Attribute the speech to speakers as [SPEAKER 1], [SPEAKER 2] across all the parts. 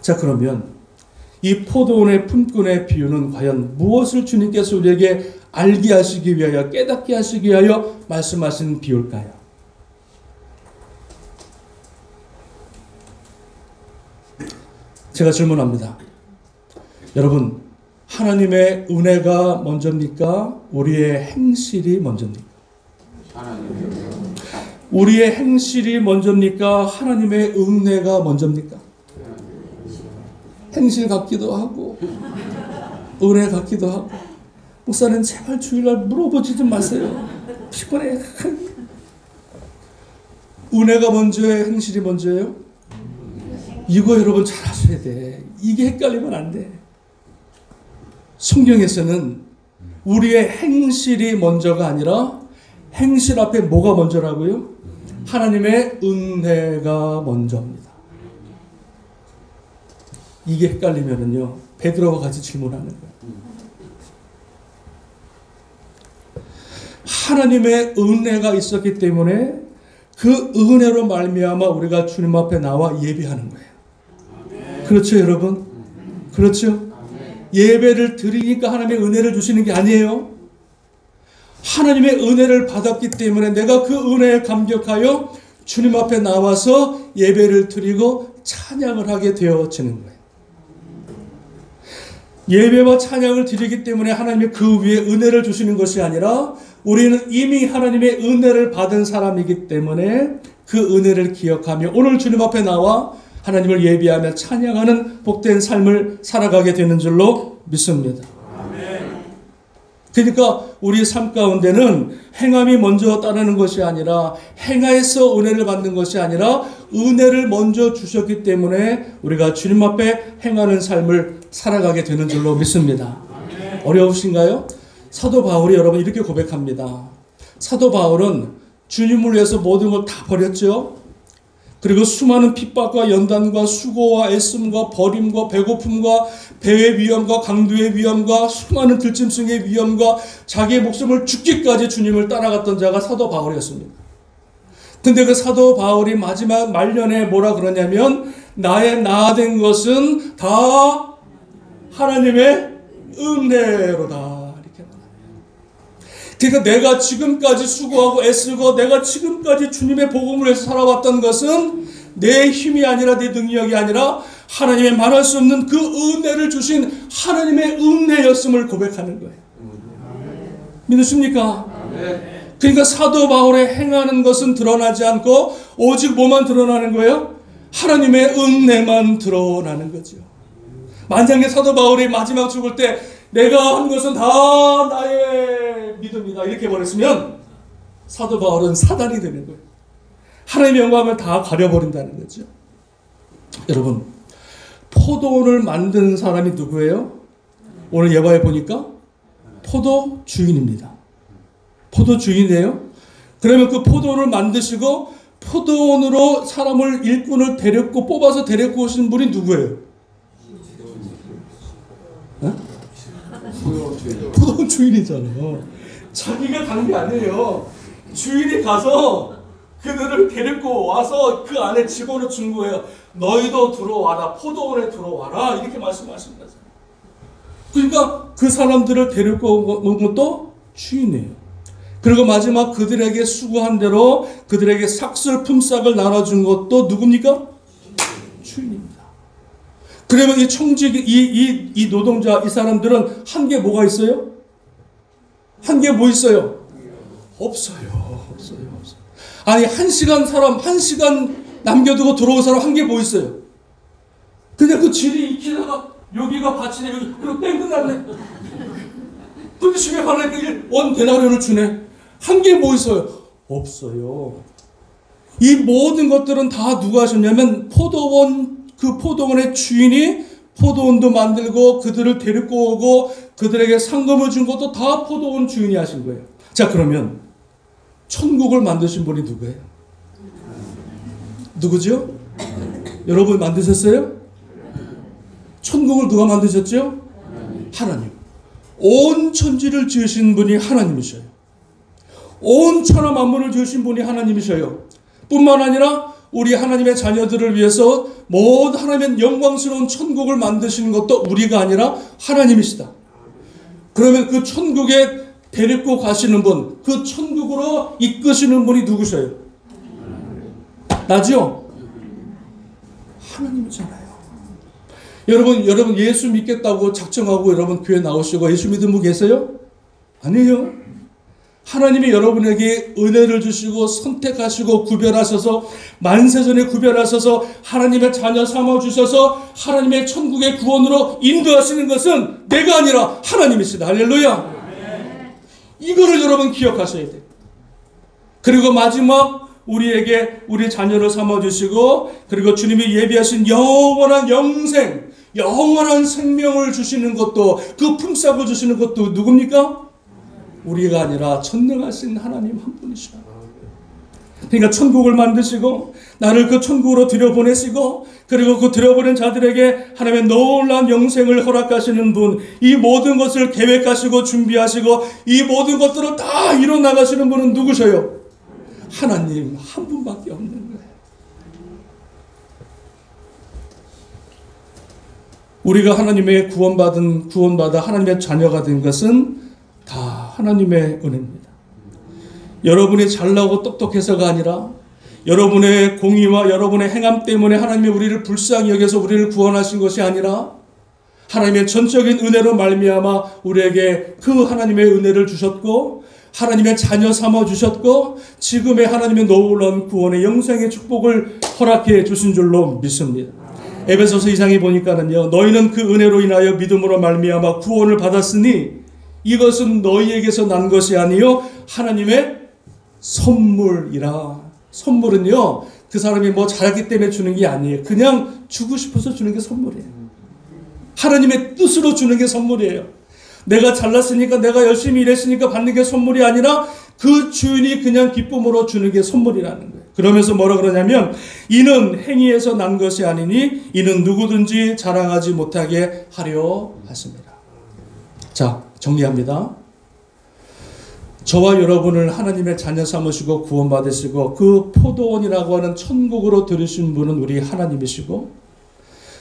[SPEAKER 1] 자, 그러면 이 포도원의 품꾼의 비유는 과연 무엇을 주님께서 우리에게 알게 하시기 위하여, 깨닫게 하시기 위하여 말씀하신 비유일까요? 제가 질문합니다. 여러분, 하나님의 은혜가 먼저입니까? 우리의 행실이 먼저입니까? 우리의 행실이 먼저입니까? 하나님의 은혜가 먼저입니까? 행실 같기도 하고 은혜 같기도 하고. 목사님 제발 주일날 물어보지 좀 마세요. 피곤해. 은혜가 먼저예요? 행실이 먼저예요? 이거 여러분 잘 아셔야 돼. 이게 헷갈리면 안 돼. 성경에서는 우리의 행실이 먼저가 아니라 행실 앞에 뭐가 먼저라고요? 하나님의 은혜가 먼저입니다. 이게 헷갈리면은요, 베드로와 같이 질문하는 거예요. 하나님의 은혜가 있었기 때문에 그 은혜로 말미암아 우리가 주님 앞에 나와 예배하는 거예요. 그렇죠, 여러분? 그렇죠? 예배를 드리니까 하나님의 은혜를 주시는 게 아니에요. 하나님의 은혜를 받았기 때문에 내가 그 은혜에 감격하여 주님 앞에 나와서 예배를 드리고 찬양을 하게 되어지는 거예요. 예배와 찬양을 드리기 때문에 하나님이 그 위에 은혜를 주시는 것이 아니라 우리는 이미 하나님의 은혜를 받은 사람이기 때문에 그 은혜를 기억하며 오늘 주님 앞에 나와 하나님을 예배하며 찬양하는 복된 삶을 살아가게 되는 줄로 믿습니다. 그러니까 우리 삶 가운데는 행함이 먼저 따르는 것이 아니라 행하에서 은혜를 받는 것이 아니라 은혜를 먼저 주셨기 때문에 우리가 주님 앞에 행하는 삶을 살아가게 되는 줄로 믿습니다. 어려우신가요? 사도 바울이 여러분 이렇게 고백합니다. 사도 바울은 주님을 위해서 모든 걸 다 버렸죠. 그리고 수많은 핍박과 연단과 수고와 애씀과 버림과 배고픔과 배의 위험과 강도의 위험과 수많은 들짐승의 위험과 자기의 목숨을 죽기까지 주님을 따라갔던 자가 사도 바울이었습니다. 근데 그 사도 바울이 마지막 말년에 뭐라 그러냐면 나의 나 된 것은 다 하나님의 은혜로다. 그러니까 내가 지금까지 수고하고 애쓰고 내가 지금까지 주님의 복음을 위해서 살아왔던 것은 내 힘이 아니라 내 능력이 아니라 하나님의 말할 수 없는 그 은혜를 주신 하나님의 은혜였음을 고백하는 거예요. 믿으십니까? 그러니까 사도 바울의 행하는 것은 드러나지 않고 오직 뭐만 드러나는 거예요? 하나님의 은혜만 드러나는 거죠. 만약에 사도 바울이 마지막 죽을 때 내가 한 것은 다 나의 믿음이다 이렇게 말했으면 사도 바울은 사단이 되는 거예요. 하나님의 영광을 다 가려버린다는 거죠. 여러분, 포도원을 만든 사람이 누구예요? 오늘 예화에 보니까 포도 주인입니다. 포도 주인이에요. 그러면 그 포도원을 만드시고 포도원으로 사람을 일꾼을 데렸고 뽑아서 데리고 오신 분이 누구예요? 포도원 주인이잖아요. 자기가 간 게 아니에요. 주인이 가서 그들을 데리고 와서 그 안에 집어넣어 준 거예요. 너희도 들어와라. 포도원에 들어와라. 이렇게 말씀하신 거죠. 그러니까 그 사람들을 데리고 온 것도 주인이에요. 그리고 마지막 그들에게 수고한 대로 그들에게 삭슬 품삯을 나눠준 것도 누굽니까? 주인입니다. 그러면 이 청직, 이 노동자, 이 사람들은 한 게 뭐가 있어요? 한 게 뭐 있어요? 없어요. 아니, 한 시간 남겨두고 들어온 사람 한 게 뭐 있어요? 그냥 그 질이 익히다가 여기가 밭이네, 여기, 그리고 땡 끝났네. 근데 집에 가려니까 원 데나리온을 주네. 한 게 뭐 있어요? 없어요. 이 모든 것들은 다 누가 하셨냐면 그 포도원의 주인이 포도원도 만들고 그들을 데리고 오고 그들에게 상금을 준 것도 다 포도원 주인이 하신 거예요. 자, 그러면 천국을 만드신 분이 누구예요? 누구죠? 여러분 만드셨어요? 천국을 누가 만드셨죠? 하나님. 온 천지를 지으신 분이 하나님이셔요. 온 천하 만물을 지으신 분이 하나님이셔요. 뿐만 아니라 우리 하나님의 자녀들을 위해서 모든 하나님의 영광스러운 천국을 만드시는 것도 우리가 아니라 하나님이시다. 그러면 그 천국에 데리고 가시는 분, 그 천국으로 이끄시는 분이 누구세요? 나죠? 하나님이잖아요. 여러분 예수 믿겠다고 작정하고 여러분 교회 나오시고 예수 믿는 분 계세요? 아니에요. 하나님이 여러분에게 은혜를 주시고 선택하시고 구별하셔서 만세전에 구별하셔서 하나님의 자녀 삼아주셔서 하나님의 천국의 구원으로 인도하시는 것은 내가 아니라 하나님이시다. 할렐루야. 이거를 여러분 기억하셔야 돼요. 그리고 마지막 우리에게 우리 자녀를 삼아주시고 그리고 주님이 예비하신 영원한 영생, 영원한 생명을 주시는 것도 그 품삯을 주시는 것도 누굽니까? 우리가 아니라 전능하신 하나님 한 분이시다. 그러니까 천국을 만드시고 나를 그 천국으로 들여보내시고 그리고 그 들여보낸 자들에게 하나님의 놀라운 영생을 허락하시는 분, 이 모든 것을 계획하시고 준비하시고 이 모든 것들을 다 이뤄나가시는 분은 누구셔요? 하나님 한 분밖에 없는 거예요. 우리가 하나님의 구원받아 하나님의 자녀가 된 것은 다 하나님의 은혜입니다. 여러분이 잘나고 똑똑해서가 아니라 여러분의 공의와 여러분의 행함 때문에 하나님이 우리를 불쌍히 여겨서 우리를 구원하신 것이 아니라 하나님의 전적인 은혜로 말미암아 우리에게 그 하나님의 은혜를 주셨고 하나님의 자녀 삼아 주셨고 지금의 하나님의 놀라운 구원의 영생의 축복을 허락해 주신 줄로 믿습니다. 에베소서 2장에 보니까는요, 너희는 그 은혜로 인하여 믿음으로 말미암아 구원을 받았으니 이것은 너희에게서 난 것이 아니요 하나님의 선물이라. 선물은요 그 사람이 뭐 잘하기 때문에 주는 게 아니에요. 그냥 주고 싶어서 주는 게 선물이에요. 하나님의 뜻으로 주는 게 선물이에요. 내가 잘났으니까 내가 열심히 일했으니까 받는 게 선물이 아니라 그 주인이 그냥 기쁨으로 주는 게 선물이라는 거예요. 그러면서 뭐라 그러냐면 이는 행위에서 난 것이 아니니 이는 누구든지 자랑하지 못하게 하려 하십니다. 자, 정리합니다. 저와 여러분을 하나님의 자녀 삼으시고 구원받으시고 그 포도원이라고 하는 천국으로 들으신 분은 우리 하나님이시고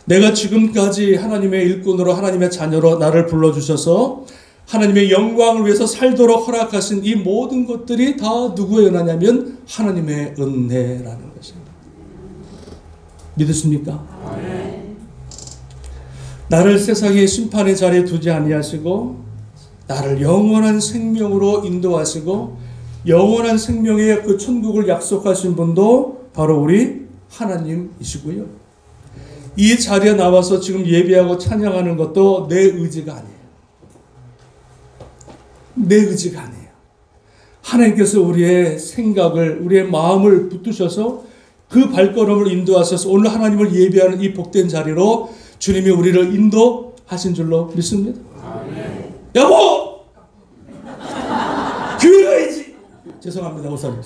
[SPEAKER 1] 내가 지금까지 하나님의 일꾼으로 하나님의 자녀로 나를 불러주셔서 하나님의 영광을 위해서 살도록 허락하신 이 모든 것들이 다 누구의 은혜냐면 하나님의 은혜라는 것입니다. 믿으십니까? 네. 나를 세상의 심판의 자리에 두지 아니하시고 나를 영원한 생명으로 인도하시고 영원한 생명의 그 천국을 약속하신 분도 바로 우리 하나님이시고요. 이 자리에 나와서 지금 예배하고 찬양하는 것도 내 의지가 아니에요. 내 의지가 아니에요. 하나님께서 우리의 생각을, 우리의 마음을 붙드셔서 그 발걸음을 인도하셔서 오늘 하나님을 예배하는 이 복된 자리로 주님이 우리를 인도하신 줄로 믿습니다. 아멘. 여보! 교회 가야지! 죄송합니다. 오사님.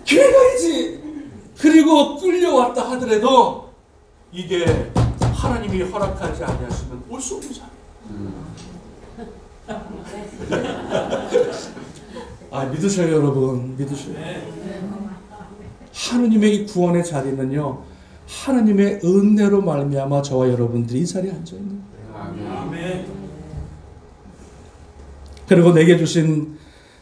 [SPEAKER 1] 교회 가야지! 그리고 끌려왔다 하더라도 이게 하나님이 허락하지 아니하시면 올 수 없는 자리예요. 믿으셔요, 여러분. 믿으셔요. 하나님의 이 구원의 자리는요, 하나님의 은혜로 말미암아 저와 여러분들이 이 자리에 앉아 있는 거예요. 그리고 내게 주신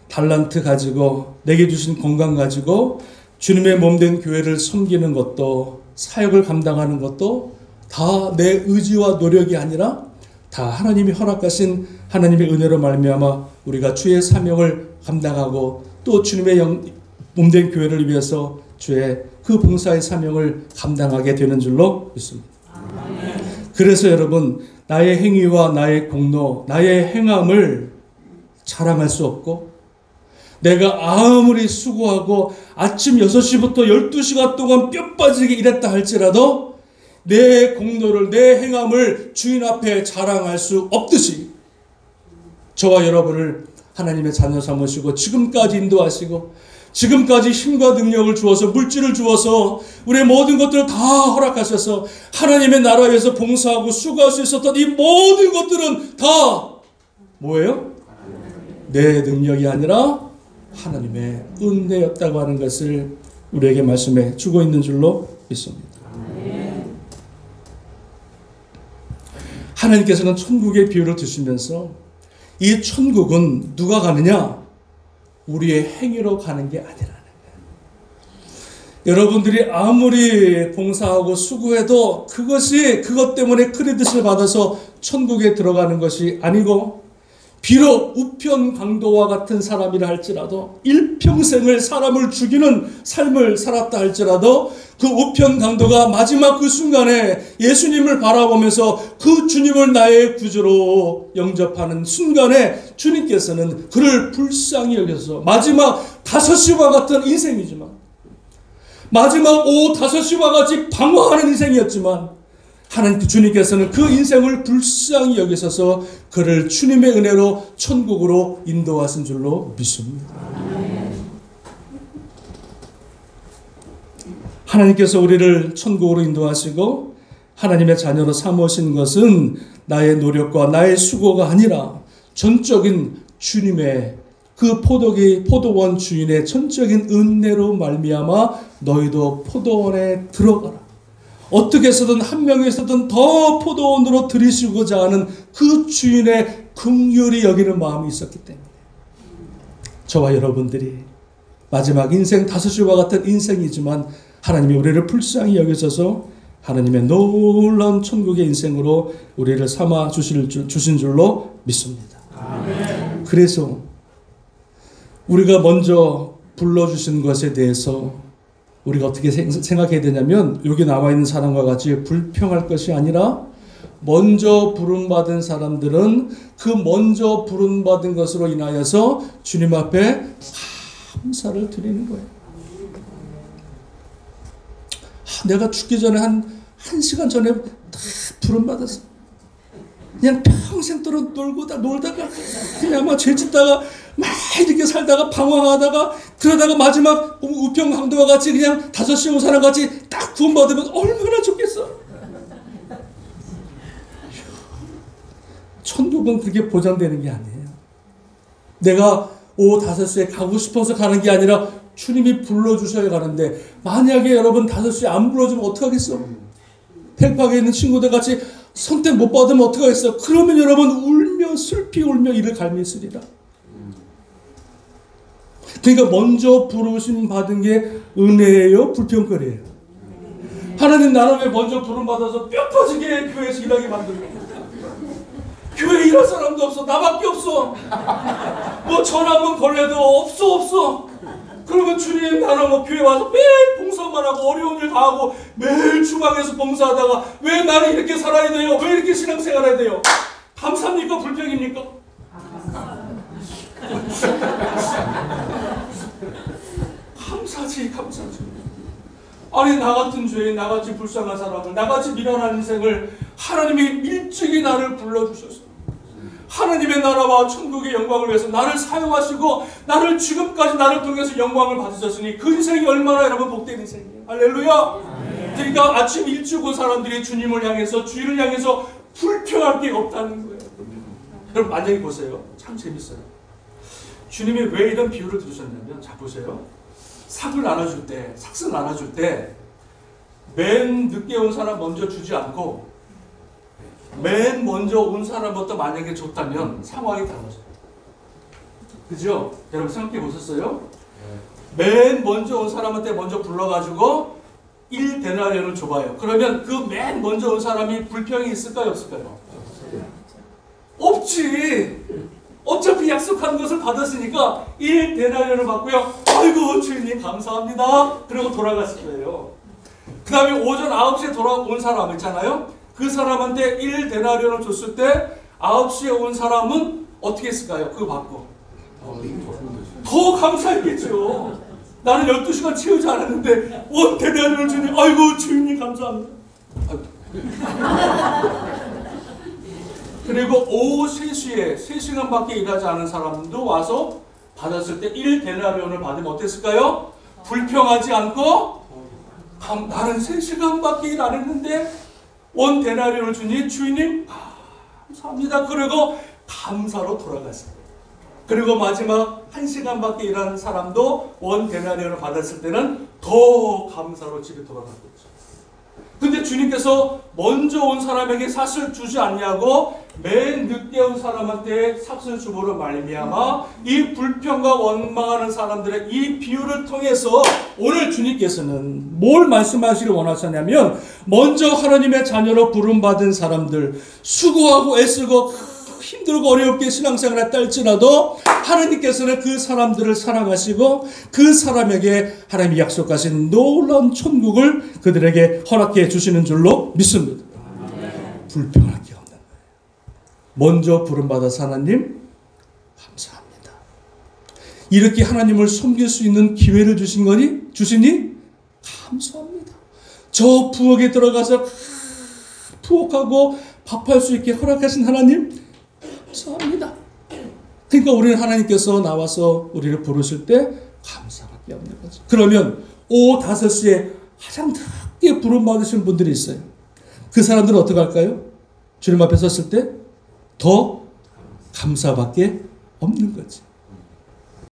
[SPEAKER 1] 달란트 가지고, 내게 주신 건강 가지고 주님의 몸된 교회를 섬기는 것도, 사역을 감당하는 것도 다 내 의지와 노력이 아니라 다 하나님이 허락하신 하나님의 은혜로 말미암아 우리가 주의 사명을 감당하고 또 주님의 몸된 교회를 위해서 주의 그 봉사의 사명을 감당하게 되는 줄로 믿습니다. 그래서 여러분, 나의 행위와 나의 공로, 나의 행함을 자랑할 수 없고 내가 아무리 수고하고 아침 6시부터 12시간 동안 뼈 빠지게 일했다 할지라도 내 공로를, 내 행함을 주인 앞에 자랑할 수 없듯이 저와 여러분을 하나님의 자녀 삼으시고 지금까지 인도하시고 지금까지 힘과 능력을 주어서 물질을 주어서 우리의 모든 것들을 다 허락하셔서 하나님의 나라 위해서 봉사하고 수고할 수 있었던 이 모든 것들은 다 뭐예요? 내 능력이 아니라 하나님의 은혜였다고 하는 것을 우리에게 말씀해 주고 있는 줄로 믿습니다. 하나님께서는 천국의 비유를 두시면서 이 천국은 누가 가느냐? 우리의 행위로 가는 게 아니라는 거예요. 여러분들이 아무리 봉사하고 수고해도 그것 때문에 크레딧을 받아서 천국에 들어가는 것이 아니고, 비록 우편 강도와 같은 사람이라 할지라도 일평생을 사람을 죽이는 삶을 살았다 할지라도 그 우편 강도가 마지막 그 순간에 예수님을 바라보면서 그 주님을 나의 구주로 영접하는 순간에 주님께서는 그를 불쌍히 여겨서 마지막 5시와 같은 인생이지만, 마지막 오후 5시와 같이 방황하는 인생이었지만, 하나님 주님께서는 그 인생을 불쌍히 여기셔서 그를 주님의 은혜로 천국으로 인도하신 줄로 믿습니다. 하나님께서 우리를 천국으로 인도하시고 하나님의 자녀로 삼으신 것은 나의 노력과 나의 수고가 아니라 전적인 주님의 그 포도원 주인의 전적인 은혜로 말미암아 너희도 포도원에 들어가라. 어떻게 해서든 한 명에서든 더 포도원으로 들이시고자 하는 그 주인의 긍휼히 여기는 마음이 있었기 때문에 저와 여러분들이 마지막 인생 5시와 같은 인생이지만 하나님이 우리를 불쌍히 여기셔서 하나님의 놀라운 천국의 인생으로 우리를 삼아 주신 줄로 믿습니다. 아멘. 그래서 우리가 먼저 불러주신 것에 대해서 우리가 어떻게 생각해야 되냐면, 여기 나와 있는 사람과 같이 불평할 것이 아니라 먼저 부름받은 사람들은 그 먼저 부름받은 것으로 인하여서 주님 앞에 감사를 드리는 거예요. 내가 죽기 전에 한 시간 전에 다 부름받았어. 그냥 평생도록 놀다가 그냥 막 죄짓다가 막 이렇게 살다가 방황하다가 그러다가 마지막 우편 강도와 같이 그냥 5시 온 사람 같이 딱 구원받으면 얼마나 좋겠어. 천국은 그렇게 보장되는 게 아니에요. 내가 오후 5시에 가고 싶어서 가는 게 아니라 주님이 불러주셔야 가는데, 만약에 여러분 5시에 안 불러주면 어떡하겠어? 헬파에 있는 친구들 같이 선택 못 받으면 어떡하겠어? 그러면 여러분 울며 슬피 울며 이를 갈미으리라. 그러니까 먼저 부르심 받은 게 은혜예요? 불평거리예요? 하나님 나는 왜 먼저 부름 받아서 뼈 터지게 교회에서 일하게 만들고, 교회에 일할 사람도 없어, 나밖에 없어, 뭐 전화 한번 걸래도 없어. 그러면 주님, 나는 뭐 교회 와서 매일 봉사만 하고 어려운 일 다 하고 매일 주방에서 봉사하다가 왜 나는 이렇게 살아야 돼요? 왜 이렇게 신앙생활 해야 돼요? 감사합니까? 불평입니까? 감사지. 아니, 나 같은 죄인, 나같이 불쌍한 사람을, 나같이 미련한 인생을 하나님이 일찍이 나를 불러주셨어. 하나님의 나라와 천국의 영광을 위해서 나를 사용하시고 나를 지금까지 나를 통해서 영광을 받으셨으니 그 인생이 얼마나 여러분 복된 인생이에요. 할렐루야. 그러니까 아침 일찍 온 사람들이 주님을 향해서, 주인을 향해서 불평할 게 없다는 거예요. 여러분 만약에 보세요. 참 재밌어요. 주님이 왜 이런 비유를 들으셨냐면, 자 보세요. 삭을 나눠줄 때 맨 늦게 온 사람 먼저 주지 않고 맨 먼저 온 사람부터 만약에 줬다면 상황이 달라져요. 그죠? 여러분 생각해 보셨어요? 맨 먼저 온 사람한테 먼저 불러가지고 1데나리온을 줘봐요. 그러면 그 맨 먼저 온 사람이 불평이 있을까요? 없을까요? 없지. 어차피 약속한 것을 받았으니까 1데나리온을 받고요. 아이고 주인님 감사합니다. 그리고 돌아갔을 거예요. 그 다음에 오전 9시에 돌아온 사람 있잖아요. 그 사람한테 1데나리온을 줬을 때 9시에 온 사람은 어떻게 했을까요? 그거 받고 더 감사했겠죠. 나는 12시간 채우지 않았는데 1데나리온을 주니 아이고 주인님 감사합니다. 그리고 오후 3시에 3시간밖에 일하지 않은 사람도 와서 받았을 때 1데나리온을 받으면 어땠을까요? 불평하지 않고 나는 3시간밖에 일 안 했는데 1데나리온을 주니 주인님 감사합니다. 그리고 감사로 돌아갔어요. 그리고 마지막 1시간밖에 일하는 사람도 원 데나리온을 받았을 때는 더 감사로 집에 돌아간 거죠. 근데 주님께서 먼저 온 사람에게 삭을 주지 않냐고 맨 늦게 온 사람한테 삭을 주므로 말미암아 이 불평과 원망하는 사람들의 이 비유를 통해서 오늘 주님께서는 뭘 말씀하시길 원하셨냐면, 먼저 하나님의 자녀로 부름받은 사람들, 수고하고 애쓰고 힘들고 어렵게 신앙생활을 했다 할지라도 하나님께서는 그 사람들을 사랑하시고 그 사람에게 하나님이 약속하신 놀라운 천국을 그들에게 허락해 주시는 줄로 믿습니다. 불평할 게 없는 거예요. 먼저 부름받아서 하나님 감사합니다. 이렇게 하나님을 섬길 수 있는 기회를 주시니 감사합니다. 저 부엌에 들어가서 부엌하고 밥할 수 있게 허락하신 하나님 감사합니다. 그러니까 우리는 하나님께서 나와서 우리를 부르실 때 감사밖에 없는 거죠. 그러면 오후 5시에 가장 늦게 부름받으신 분들이 있어요. 그 사람들은 어떻게 할까요? 주님 앞에 섰을 때 더 감사밖에 없는 거지.